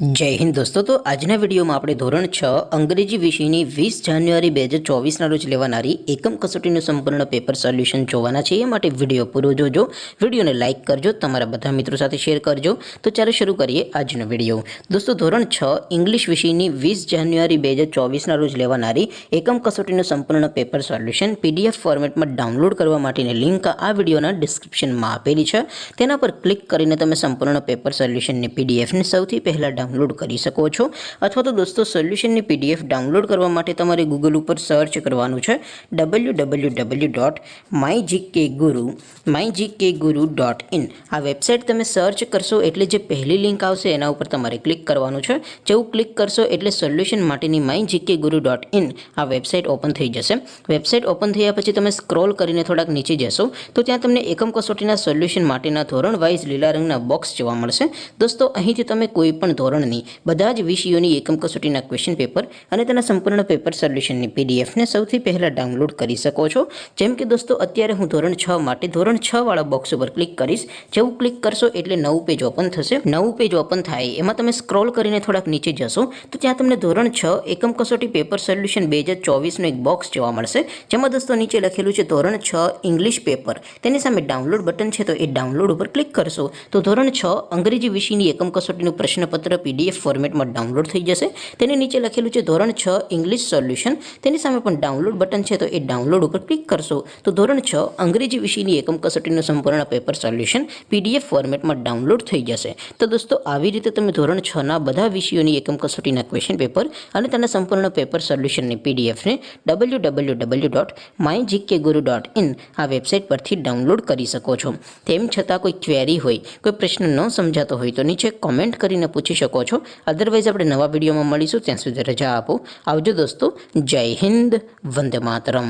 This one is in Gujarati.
जय हिंद दोस्तों। तो आजना वीडियो में આપણે ધોરણ 6 અંગ્રેજી વિષયની 20 જાન્યુઆરી 2024 ના રોજ લેવાનારી એકમ કસોટીનું સંપૂર્ણ પેપર સોલ્યુશન જોવાના છે। એ માટે વિડિયો પૂરો જોજો, વિડિયોને લાઈક કરજો, તમારા બધા મિત્રો સાથે શેર કરજો। તો ચાલો શરૂ કરીએ આજનો વિડિયો। દોસ્તો ધોરણ 6 ઇંગ્લિશ વિષયની 20 જાન્યુઆરી 2024 ના રોજ લેવાનારી એકમ કસોટીનું સંપૂર્ણ પેપર સોલ્યુશન પીડીએફ ફોર્મેટમાં ડાઉનલોડ કરવા માટેની લિંક આ વિડિયોના ડિસ્ક્રિપ્શનમાં આપેલી છે। તેના પર ક્લિક કરીને તમે સંપૂર્ણ પેપર સોલ્યુશનની પીડીએફને સૌથી પહેલા डाउनलॉड कर सको छो। अथवा तो दोस्तों सोल्यूशन की पीडीएफ डाउनलॉड करवा माटे तमारे गूगल पर सर्च करवानुं छे www.mygkguru.in। आ वेबसाइट तमे सर्च करशो एटले जे पहली लिंक आवशे एना उपर तमारे क्लिक करवानुं छे। जेवुं क्लिक करशो एटले सोल्यूशन माटेनी mygkguru.in आ वेबसाइट ओपन थई जशे। वेबसाइट ओपन थया पछी तमे स्क्रॉल करीने थोड़ाक नीचे जशो तो त्यां तमने एकम कसोटीना सोल्यूशन माटेना धोरण वाइज लीला रंगना बॉक्स जोवा मळशे। दोस्तों અહીંથી તમે કોઈ પણ ધોરણની બધા જ વિષયોની એકમ કસોટીના ક્વેશ્ચન પેપર અને તેના સંપૂર્ણ પેપર સોલ્યુશનની પીડીએફને સૌથી પહેલા ડાઉનલોડ કરી શકો છો। જેમ કે દોસ્તો અત્યારે હું ધોરણ 6 માટે ધોરણ 6 વાળા બોક્સ ઉપર ક્લિક કરીશ। જેવું ક્લિક કરશો એટલે નવું પેજ ઓપન થશે। નવું પેજ ઓપન થાય એમાં તમે સ્ક્રોલ કરીને થોડાક નીચે જશો તો ત્યાં તમને ધોરણ 6 એકમ કસોટી પેપર સોલ્યુશન 2024 નો એક બોક્સ જોવા મળશે। જેમાં દોસ્તો નીચે લખેલું છે ધોરણ 6 ઇંગ્લિશ પેપર। તેની સામે ડાઉનલોડ બટન છે તો એ ડાઉનલોડ ઉપર ક્લિક કરશો તો ધોરણ 6 અંગ્રેજી વિષયની એકમ કસોટીનું પ્રશ્નપત્ર પીડીએફ ફોર્મેટમાં ડાઉનલોડ થઈ જશે। તેની નીચે લખેલું છે ધોરણ 6 ઇંગ્લિશ સોલ્યુશન। તેની સામે પણ ડાઉનલોડ બટન છે તો એ ડાઉનલોડ ઉપર ક્લિક કરશો તો ધોરણ 6 અંગ્રેજી વિષયની એકમ કસોટીનું સંપૂર્ણ પેપર સોલ્યુશન પીડીએફ ફોર્મેટમાં ડાઉનલોડ થઈ જશે। તો દોસ્તો આવી રીતે તમે ધોરણ 6 ના બધા વિષયોની એકમ કસોટીના ક્વેશ્ચન પેપર અને તેના સંપૂર્ણ પેપર સોલ્યુશનની પીડીએફને www.mygkguru.in આ વેબસાઇટ પરથી ડાઉનલોડ કરી શકો છો। તેમ છતાં કોઈ ક્વેરી હોય, કોઈ પ્રશ્ન ન સમજાતો હોય તો નીચે કોમેન્ટ કરીને પૂછી શકો છો। अदरवाइज આપણે નવા વિડીયોમાં મળીશું। ત્યાં સુધી રજા આપો। આવજો દોસ્તો। જય હિન્દ, વંદે માતરમ।